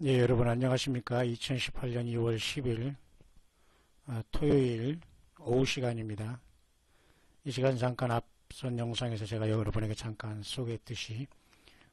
예, 여러분 안녕하십니까. 2018년 2월 10일 토요일 오후 시간입니다. 이 시간 잠깐 앞선 영상에서 제가 여러분에게 잠깐 소개했듯이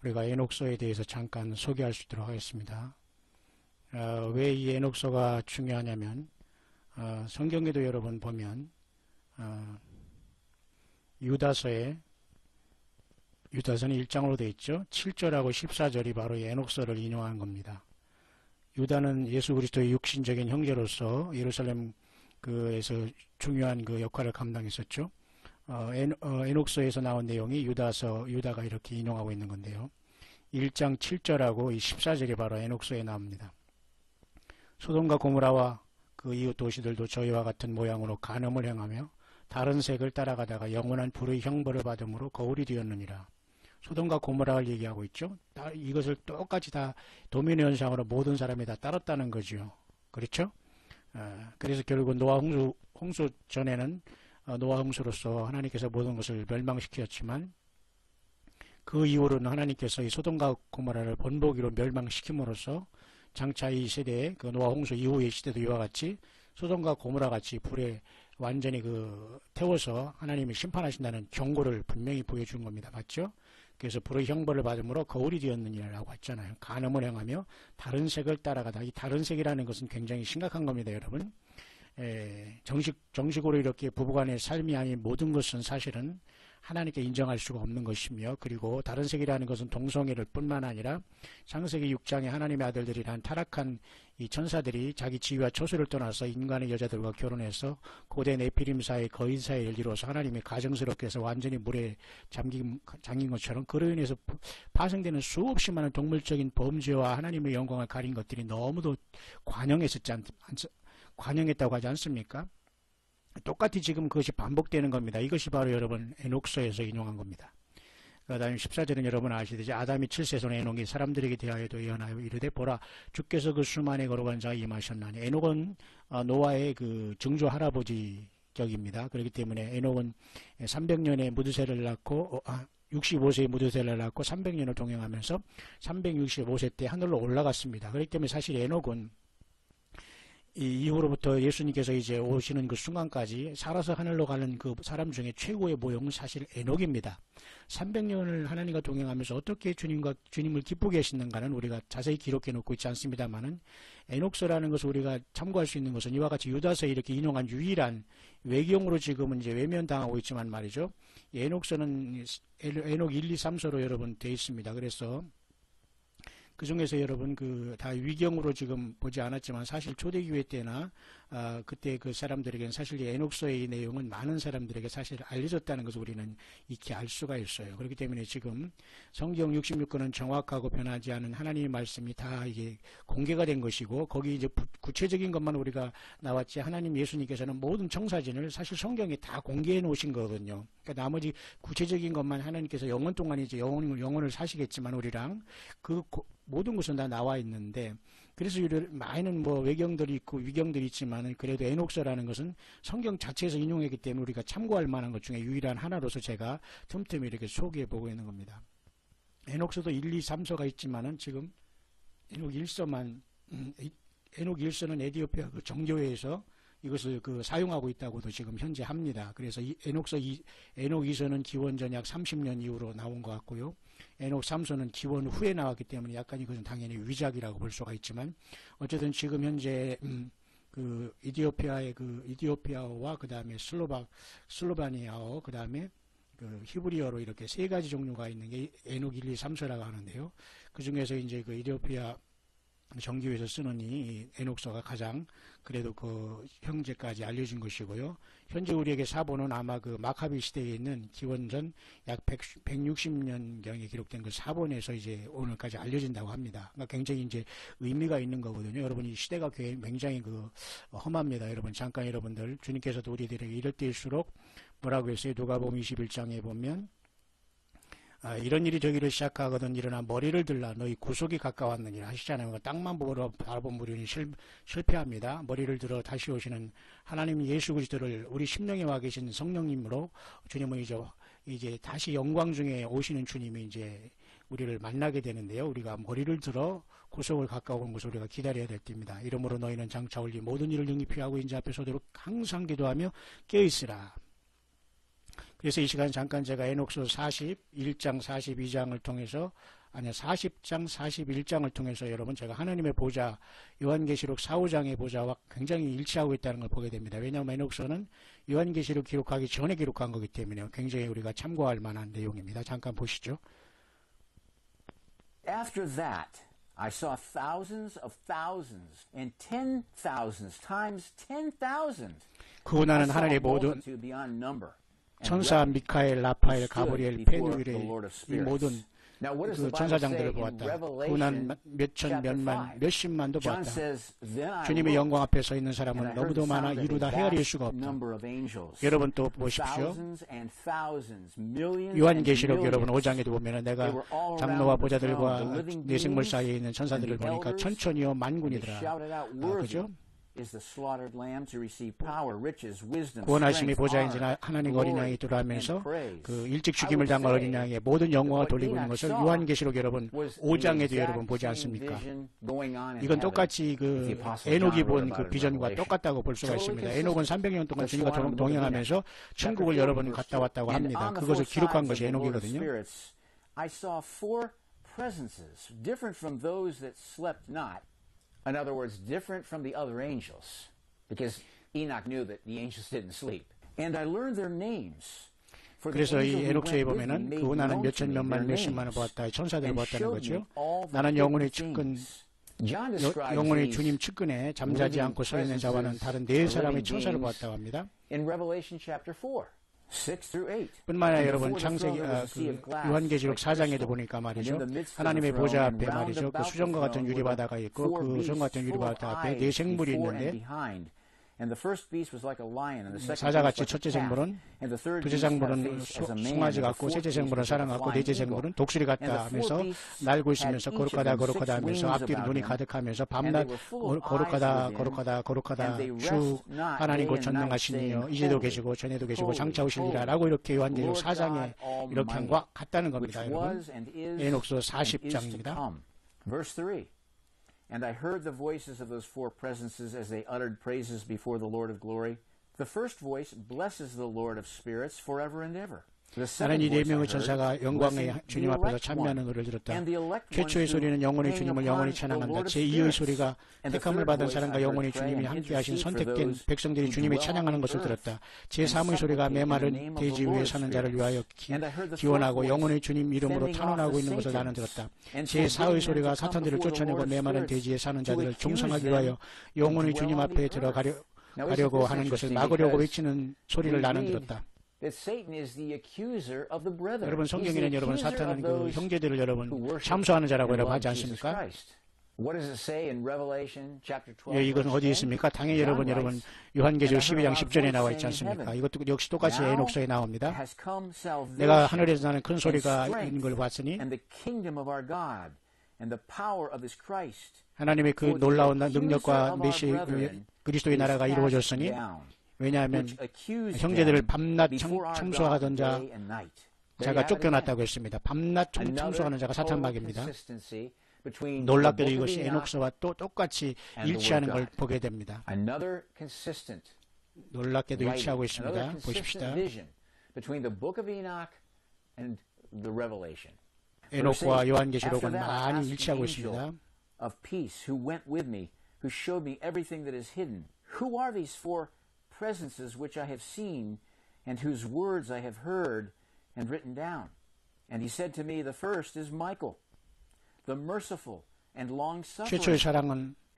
우리가 에녹서에 대해서 잠깐 소개할 수 있도록 하겠습니다. 왜 이 에녹서가 중요하냐면 성경에도 여러분 보면 유다서는 1장으로 되어 있죠. 7절하고 14절이 바로 이 에녹서를 인용한 겁니다. 유다는 예수 그리스도의 육신적인 형제로서 예루살렘 그에서 중요한 그 역할을 감당했었죠. 에녹서에서 나온 내용이 유다가 이렇게 인용하고 있는 건데요. 1장 7절하고 이 14절이 바로 에녹서에 나옵니다. 소돔과 고모라와 그 이웃 도시들도 저희와 같은 모양으로 간음을 행하며 다른 색을 따라가다가 영원한 불의 형벌을 받음으로 거울이 되었느니라. 소돔과 고모라를 얘기하고 있죠. 이것을 똑같이 다 도미노 현상으로 모든 사람이 다 따랐다는 거죠. 그렇죠? 그래서 결국 노아 홍수 전에는 노아 홍수로서 하나님께서 모든 것을 멸망시켰지만 그 이후로는 하나님께서 이 소돔과 고모라를 본보기로 멸망시킴으로써 장차 이 세대의 그 노아 홍수 이후의 시대도 이와 같이 소돔과 고모라 같이 불에 완전히 태워서 하나님이 심판하신다는 경고를 분명히 보여준 겁니다. 맞죠? 그래서 불의 형벌을 받음으로 거울이 되었느니라고 했잖아요. 간음을 행하며 다른 색을 따라가다. 이 다른 색이라는 것은 굉장히 심각한 겁니다, 여러분. 정식으로 이렇게 부부간의 삶이 아닌 모든 것은 사실은 하나님께 인정할 수가 없는 것이며, 그리고 다른 색이라는 것은 동성애를 뿐만 아니라 창세기 6장에 하나님의 아들들이란 타락한 이 천사들이 자기 지위와 처소를 떠나서 인간의 여자들과 결혼해서 고대 네피림사의 거인 사이를 이루어서 하나님이 가정스럽게 해서 완전히 물에 잠긴 것처럼 그로 인해서 파생되는 수없이 많은 동물적인 범죄와 하나님의 영광을 가린 것들이 너무도 관영했다고 하지 않습니까? 똑같이 지금 그것이 반복되는 겁니다. 이것이 바로 여러분 에녹서에서 인용한 겁니다. 그 다음에 14절은 여러분 아시듯이 아담이 7세손 에녹이 사람들에게 대하여도 예언하여 이르되 보라 주께서 그 수만에 걸어간 자가 임하셨나니. 에녹은 노아의 그 증조 할아버지 격입니다. 그렇기 때문에 에녹은 300년의 무드셀을 낳고 65세의 무드셀을 낳고 300년을 동행하면서 365세 때 하늘로 올라갔습니다. 그렇기 때문에 사실 에녹은 이 이후로부터 예수님께서 이제 오시는 그 순간까지 살아서 하늘로 가는 그 사람 중에 최고의 모형은 사실 에녹입니다. 300년을 하나님과 동행하면서 어떻게 주님을 기쁘게 하시는가는 우리가 자세히 기록해 놓고 있지 않습니다만은 에녹서라는 것을 우리가 참고할 수 있는 것은 이와 같이 유다서에 이렇게 인용한 유일한 외경으로 지금은 이제 외면당하고 있지만 말이죠. 에녹서는 에녹 1, 2, 3서로 여러분 되어 있습니다. 그래서 그 중에서 여러분 다 위경으로 지금 보지 않았지만 사실 초대교회 때나 그때 그 사람들에게는 사실 이 에녹서의 내용은 많은 사람들에게 사실 알려졌다는 것을 우리는 익히 알 수가 있어요. 그렇기 때문에 지금 성경 66권은 정확하고 변하지 않은 하나님의 말씀이 다 이게 공개가 된 것이고 거기 이제 구체적인 것만 우리가 나왔지 하나님 예수님께서는 모든 청사진을 사실 성경에 다 공개해 놓으신 거거든요. 그러니까 나머지 구체적인 것만 하나님께서 영원 동안 이제 영원을 사시겠지만 우리랑 모든 것은 다 나와 있는데, 그래서 많은 외경들이 있고 위경들이 있지만 그래도 에녹서라는 것은 성경 자체에서 인용했기 때문에 우리가 참고할 만한 것 중에 유일한 하나로서 제가 틈틈이 이렇게 소개해 보고 있는 겁니다. 에녹서도 1, 2, 3서가 있지만은 지금 에녹 1서만 에녹 1서는 에티오피아 그 정교회에서 이것을 사용하고 있다고도 지금 현재 합니다. 그래서 에녹 2서는 기원전 약 30년 이후로 나온 것 같고요. 에녹 3서는 기원 후에 나왔기 때문에 약간 이것은 당연히 위작이라고 볼 수가 있지만 어쨌든 지금 현재 이디오피아어와 그 다음에 슬로바니아어 그 다음에 히브리어로 이렇게 세 가지 종류가 있는 게 에녹 1, 2, 3서라고 하는데요. 그 중에서 이제 이디오피아 정교회에서 쓰는 이 에녹서가 가장 그래도 형제까지 알려진 것이고요. 현재 우리에게 사본은 아마 마카비 시대에 있는 기원전 약 160년경에 기록된 그 사본에서 이제 오늘까지 알려진다고 합니다. 그러니까 굉장히 이제 의미가 있는 거거든요. 여러분 이 시대가 굉장히 험합니다. 여러분 잠깐 여러분들 주님께서도 우리들에게 이럴 때일수록 뭐라고 했어요? 누가복음 21장에 보면 이런 일이 저기를 시작하거든 일어나 머리를 들라 너희 구속이 가까웠느니라 하시잖아요. 땅만 바라본 무리는 실패합니다. 머리를 들어 다시 오시는 하나님 예수 그리스도를 우리 심령에 와 계신 성령님으로 주님은 이제 다시 영광 중에 오시는 주님이 이제 우리를 만나게 되는데요. 우리가 머리를 들어 구속을 가까운 것을 우리가 기다려야 될 때입니다. 이러므로 너희는 장차 올리 모든 일을 능히 피하고 인자 앞에 서도록 항상 기도하며 깨어있으라. 그래서 이 시간 잠깐 제가 에녹서 41장 42장을 통해서 40장 41장을 통해서 여러분 제가 하나님의 보좌 요한계시록 4, 5장의 보좌와 굉장히 일치하고 있다는 걸 보게 됩니다. 왜냐하면 에녹서는 요한계시록 기록하기 전에 기록한 거기 때문에 굉장히 우리가 참고할 만한 내용입니다. 잠깐 보시죠. After that, I saw thousands of thousands and 10,000s times 10,000. 그 후 나는 하늘의 모든 천사 미카엘, 라파엘, 가브리엘, 페누엘의 이 모든 그 천사장들을 보았다. 그 후 난 몇천, 몇만, 몇십만도 보았다. 주님의 영광 앞에 서 있는 사람은 너무도 많아 이루다 헤아릴 수가 없다. 여러분 또 보십시오. 요한계시록 여러분 5장에도 보면은 내가 장로와 보좌들과 내생물 사이에 있는 천사들을 보니까 천천히요 만군이더라. 그죠? 구원하심이 보좌인지 하나님 어린 양이 들어가면서 그 일찍 죽임을 당한 어린 양의 모든 영광을 돌리고 있는 것을 요한계시록 여러분 5장에도 여러분 보지 않습니까? 이건 똑같이 그 에녹이 본 그 비전과 똑같다고 볼 수가 있습니다. 에녹은 300년 동안 주님과 동행하면서 천국을 여러 번 갔다 왔다고 합니다. 그것을 기록한 것이 에녹이거든요. I saw four presences different from those that slept not. In other words, different from the other angels, because Enoch knew that the angels didn't sleep. And I learned their names. 그래서 이 에녹서에 보면은 그 후 나는 몇천, 몇만, 몇십만을 보았다. 천사들을 보았다는 거죠. 나는 영혼의 측근, 영혼의 주님 측근에 잠자지 않고 서 있는 자와는 다른 네 사람의 천사를 보았다고 합니다. In Revelation chapter 4. 뿐만 아니라 여러분 창세기 요한계시록 4장에도 보니까 말이죠. 하나님의 보좌 앞에 말이죠. 그 수정과 같은 유리바다가 있고 그 수정과 같은 유리바다 앞에 네 생물이 있는데 사자같이 첫째 생물은 두째 생물은 송아지 같고 셋째 생물은 사람 같고 넷째 생물은 독수리 같다 하면서 날고 있으면서 거룩하다 거룩하다 하면서 앞뒤로 눈이 가득하면서 밤낮 거룩하다 주 하나님 곧 전능하시니요 이제도 계시고 전에도 계시고 장차 오시리라 라고 이렇게 요한계시록 4장에 이렇게 한 것 같다는 겁니다. 여러분 에녹서 40장입니다. Verse 3. And I heard the voices of those four presences as they uttered praises before the Lord of glory. The first voice blesses the Lord of spirits forever and ever. 나는 이 네 명의 천사가 영광의 주님 앞에서 찬미하는 노래를 들었다. 최초의 소리는 영원히 주님을 영원히 찬양한다. 제2의 소리가 택함을 받은 사람과 영원히 주님이 함께하신 선택된 백성들이 주님이 찬양하는 것을 들었다. 제3의 소리가 메마른 대지 위에 사는 자를 위하여 기원하고 영원히 주님 이름으로 탄원하고 있는 것을 나는 들었다. 제4의 소리가 사탄들을 쫓아내고 메마른 대지에 사는 자들을 중상하기 위하여 영원히 주님 앞에 들어가려고 하는 것을 막으려고 외치는 소리를 나는 들었다. 여러분 성경에는 여러분 사탄은 그 형제들을 여러분 참소하는 자라고 여러분 하지 않습니까? 예, 이건 어디 있습니까? 당연히 여러분 요한계시록 12장 10절에 나와 있지 않습니까? 이것도 역시 똑같이 에녹서에 나옵니다. 내가 하늘에서 나는 큰 소리가 있는 걸 봤으니 하나님의 그 놀라운 능력과 메시 그리스도의 나라가 이루어졌으니 왜냐하면 형제들을 밤낮 청소하던 자가 쫓겨났다고 했습니다. 밤낮 청소하는 자가 사탄막입니다. 놀랍게도 이것이 에녹서와 또 똑같이 일치하는 걸 보게 됩니다. 놀랍게도 일치하고 있습니다. 보십시다. 에녹과 요한계시록은 많이 일치하고 있습니다. Presences which I have seen, and whose words I have heard and written down. And he said to me, the first is Michael, the merciful and long-suffering.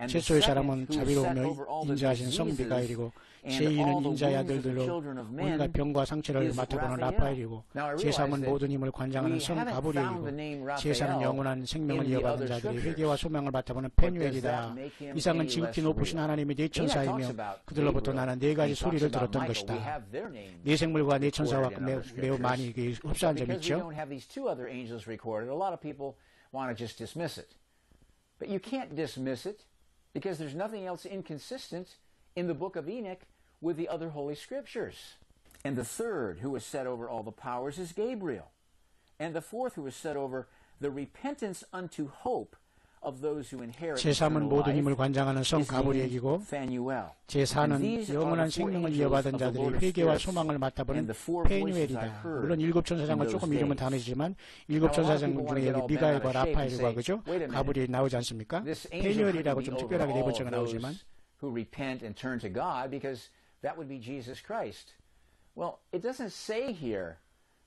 최초의 사람은 자비로우며 인자하신 성 미가엘이고 제2는 인자의 아들들로 온갖 병과 상처를 맡아보는 라파엘이고 제3은 모든 힘을 관장하는 성 가브리엘이고 제4는 영원한 생명을 이어받은 자들이 회개와 소망을 맡아보는 페누엘이다. 이상은 지극히 높으신 하나님의 네 천사이며 그들로부터 나는 네 가지 소리를 들었던 것이다. 네 생물과 네 천사와 매우 많이 흡사한 점이 있죠. But you can't dismiss it because there's nothing else inconsistent in the book of Enoch with the other Holy Scriptures. And the third who was set over all the powers is Gabriel. And the fourth who was set over the repentance unto hope of those who inherit 제3은 eternal 모든 life 힘을 관장하는 성 is 가브리엘이고 named Phanuel. And 제4는 these are 영원한 the four 생명을 angels 이어받은 of the 자들의 Lord of 회개와 spirits 소망을 and 맡아보는 the four voices I 페뉴엘이다. heard 물론 일곱 천사장과 in 조금 those 이름은 days. 다르지만 Now, 일곱 a lot of 천사장 people want to 중에 get 여기 all bent out 미가엘과 of shape and 라파엘과 say, 그죠? wait a minute, 가브리엘이 나오지 않습니까? this angel 페뉴엘이라고 couldn't 좀 be over 특별하게 all 내버쳐가 those 나오지만 who repent and turn to God because that would be Jesus Christ. Well, it doesn't say here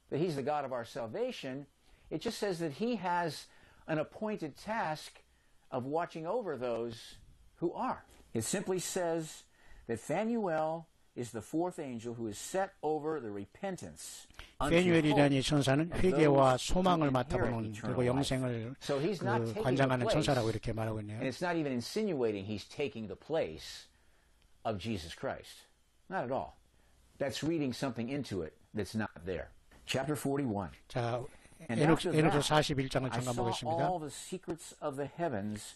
that he's the God of our salvation. It just says that he has an appointed task of watching over those who are. It simply says that Phanuel is the fourth angel who is set over the repentance unto 페뉴엘이라는 hope 이 천사는 of 회개와 those 소망을 who 맡아보는 inherit 그리고 eternal life. 영생을 So he's not taking the 관장하는 place, 천사라고 이렇게 말하고 있네요. and it's not even insinuating he's taking the place of Jesus Christ. Not at all. That's reading something into it that's not there. Chapter 41. 자, And 에녹서 after that, 41장을 I 잠깐 saw 보겠습니다. all the secrets of the heavens,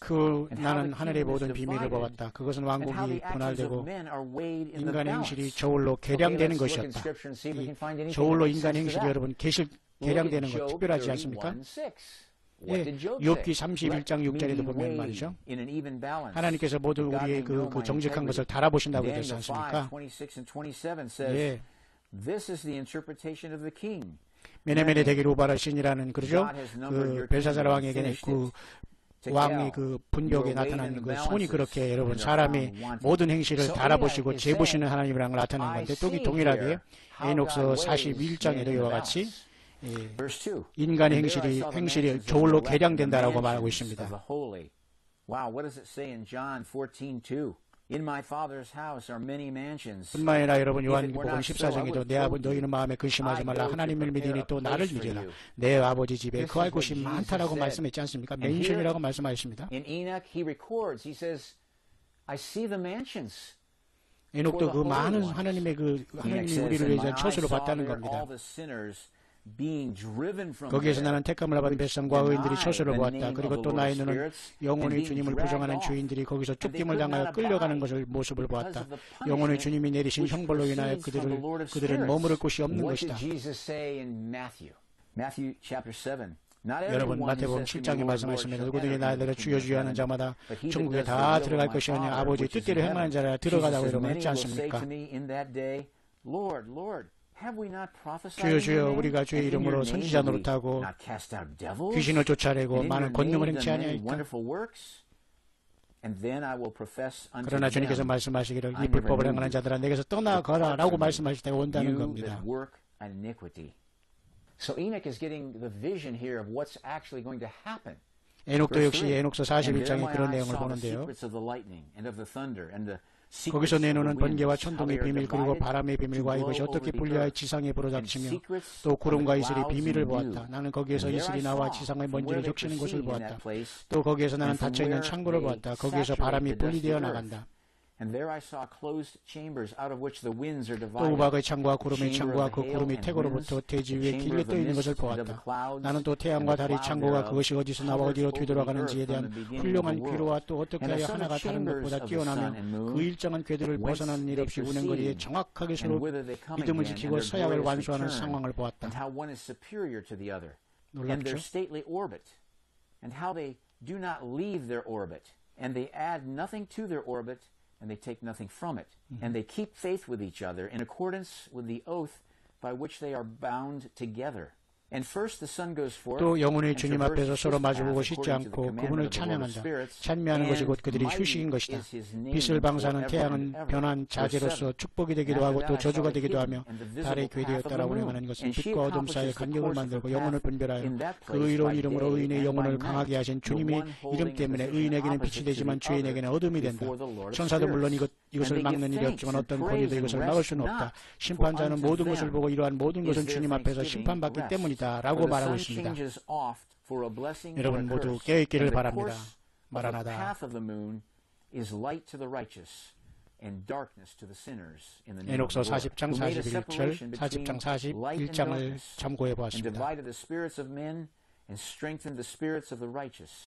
나는 하늘의 모든 비밀을 보았다. 그것은 and how 왕국이 the actions 분할되고 of men are weighed in the 인간의 balance. 행실이 저울로 Okay, 계량되는 let's look in 것이었다. Scripture and see if we can find anything 저울로 that makes 인간의 sense to 행실이 that. 여러분 계량되는 것 특별하지 않습니까? 31:6. What 예, did Job 욥기 say? 31장 Let 6절에도 me be 보면 weighed 말이죠. in an even balance. 하나님께서 모든 God 우리의 may know 그 my 정직한 것을 integrity. 달아보신다고 되지 Daniel 않습니까? 5:26 and 27 says, 예. This is the interpretation of the king. 메네메네 대기를 우발할 신이라는 그러죠. God has numbered 그 your 벨사살 kingdom and 왕에게는 finished 그 it. To 왕의 tell 그 분벽에 your weight in 나타나는 the 그 손이 balances 그렇게 여러분 and are 사람의 found wanting. 모든 행실을 So 달아보시고 Enoch is 재보시는 saying, 하나님이라는 걸 나타내는 I 건데 또 see 동일하게 here how 에녹서 God weighs 41장에도 men in 이와 the 같이 balance. 예, Verse 2. 인간의 And there I 행실이 saw the 행실이 mansions of 저울로 the elect, 계량된다라고 the 말하고 mansions 있습니다. of the holy. Wow, what does it say in John 14:2? In my Father's house are many mansions. 뿐만 아니라 여러분 If it 요한복음 were not so, I 14장에도 would 내 have 아버지 told you. 너희는 마음에 근심하지 말라 하나님을 믿으니 또 나를 믿으라 내 아버지 집에 This 거할 is what 곳이 Jesus 많다라고 said. 말씀했지 않습니까? And here- 멘션이라고 말씀하셨습니다. In Enoch, he records, he says, I see the mansions. 에녹도 그 많은 하나님의 그 Enoch 하나님이 says, 우리를 and 위해서 my eyes 처수로 saw 봤다는 there 겁니다. all the sinners being driven from 거기에서 there, 나는 택함을 받은 which 백성과 의인들이 deny 처수를 the 보았다. name 그리고 of 또 the 나의 Lord of 눈은 spirits, and 영혼의 being 주님을 dragged 부정하는 off. 주인들이 거기서 And they 쫓김을 could 당하여 not 끌려가는 abide 것을 모습을 because 보았다. of the 영혼의 punishment 주님이 내리신 which 형벌로 인하여 proceeds from the Lord of 그들은 spirits. 머무를 곳이 없는 What did 것이다. Jesus say in Matthew? Matthew chapter 7. Not 여러분 everyone who 마태복음 says to me, 7장에 Lord, Lord, 말씀하셨습니다. shall 누구든지 enter 나를 into the 주여 kingdom 주여 of 하는 heaven, 자마다 but he that 천국에 does the 다 will of 들어갈 my 것이 아니라 Father 아버지 which is in 뜻대로 행하는 heaven. 자라 Jesus 들어가다고 says, 여러분 many 했지 will say 않습니까? to me in that day, Lord, Lord, have we not prophesied 주여 in 주여 your name? 우리가 주의 And in 이름으로 your name 선지자 have we 노릇하고 not cast out devils? 귀신을 And 쫓아내고 in your 많은 name 권능을 done 행치 many 아니하였다. wonderful works? And then I will profess unto 그러나 주님께서 them, 말씀하시기를 이 I never 불법을 knew 행하는 you. 자들아 내게서 떠나가라 라고 말씀하실 때가 온다는 You 겁니다. that work iniquity. So Enoch is getting the vision here of what's actually going to happen. 에녹도 Verse 역시 3. 에녹서 And there 41장에 my 그런 eyes 내용을 saw the 보는데요. secrets of the lightning and of the thunder and the secrets 거기서 of the 내놓는 번개와 winds, how 천둥의 they are 비밀 그리고 divided 바람의 to 비밀과 blow 이것이 over 어떻게 the 분리하여 earth, 지상에 and 불어닥치며 secrets 또 of the 구름과 이슬의 clouds 비밀을 and dew. 보았다. 나는 거기에서 And there I 이슬이 나와 saw 지상의 from 먼지를 where they 적시는 것을 proceed in 보았다. that place, 또 거기에서 나는 and from 닫혀있는 where 창고를 they 보았다. 거기에서 saturate 바람이 the dusty 분리되어 earth. 나간다. And there I saw closed chambers out of which the winds are 또 divided. 우박의 창과 The 구름의 chamber 창과 of 그 the hail 구름이 and 태고로부터 winds, 대지 the 위에 chamber 길게 of 떠 the 있는 것을 mist and of the 보았다. clouds, 나는 또 and 태양과 the 달의 cloud 창고가 thereof 그것이 어디서 나와 hovers 어디로 over the 뒤돌아가는지에 earth from 대한 the beginning of the 훌륭한 world. 귀로와 또 어떻게 And I 하여 saw the 하나가 다른 chambers 것보다 of the 뛰어나며 sun and moon, 그 일정한 궤도를 whence 벗어나는 일 they 없이 우는 거리에 proceed, 정확하게 and 서로 whither they come 믿음을 again, 지키고 and their 서약을 glorious 완수하는 return, 상황을 보았다. and how one is superior to the other, and their 놀랍죠? stately orbit, and how they do not leave their orbit, and they add nothing to their orbit, and they take nothing from it, and they keep faith with each other in accordance with the oath by which they are bound together. And first the sun goes forth, 또 영혼의 and 주님 앞에서 traverses 서로 his path 마주보고 씻지 according to the 않고 commandment 그분을 of the Lord of 찬양한다. spirits, 찬미하는 것이 곧 and 그들이 mighty 휴식인 것이다. is his name 빛을 방사하는 forever 태양은 and ever. 변한 Verse 자재로서 7. 축복이 And 되기도 after 하고 that 또 I saw 저주가 the 되기도 hidden 하며 and the 달의 visible path of the 궤되었다라고 moon. 명하는 것은 And she 빛과 어둠 사이의 accomplishes the 간격을 course of 만들고 her 영혼을 path 분별하여 in that 그 place 의로운 by 이름으로 day 의인의 and 영혼을 by 강하게 night. 하신 The 주님이 one 이름 holding 때문에 the 의인에게는 빛이 opposite to 되지만 the 죄인에게는 other 어둠이 된다. before the Lord of 천사도 물론 spirits. 이것을 And they 막는 give 일이 thanks 없지만 and 어떤 praise 권위도 and 이것을 rest 막을 수는 없다. not, for 심판자는 unto 모든 것을 them 보고 이러한 모든 is 것은 their 주님 앞에서 thanksgiving 심판받기 rest. 때문이다 라고 For the 말하고 sun 있습니다. changes oft for a blessing or 여러분 a 모두 curse, 깨어있기를 and the 바랍니다. course of the 마라나다. path of the moon is light to the righteous and darkness to the sinners in the name of 에녹서 the Lord, 40장 who made a 41절, separation 40장 between light and 41장을 darkness, 참고해 and 보았습니다. divided the spirits of men and strengthened the spirits of the righteous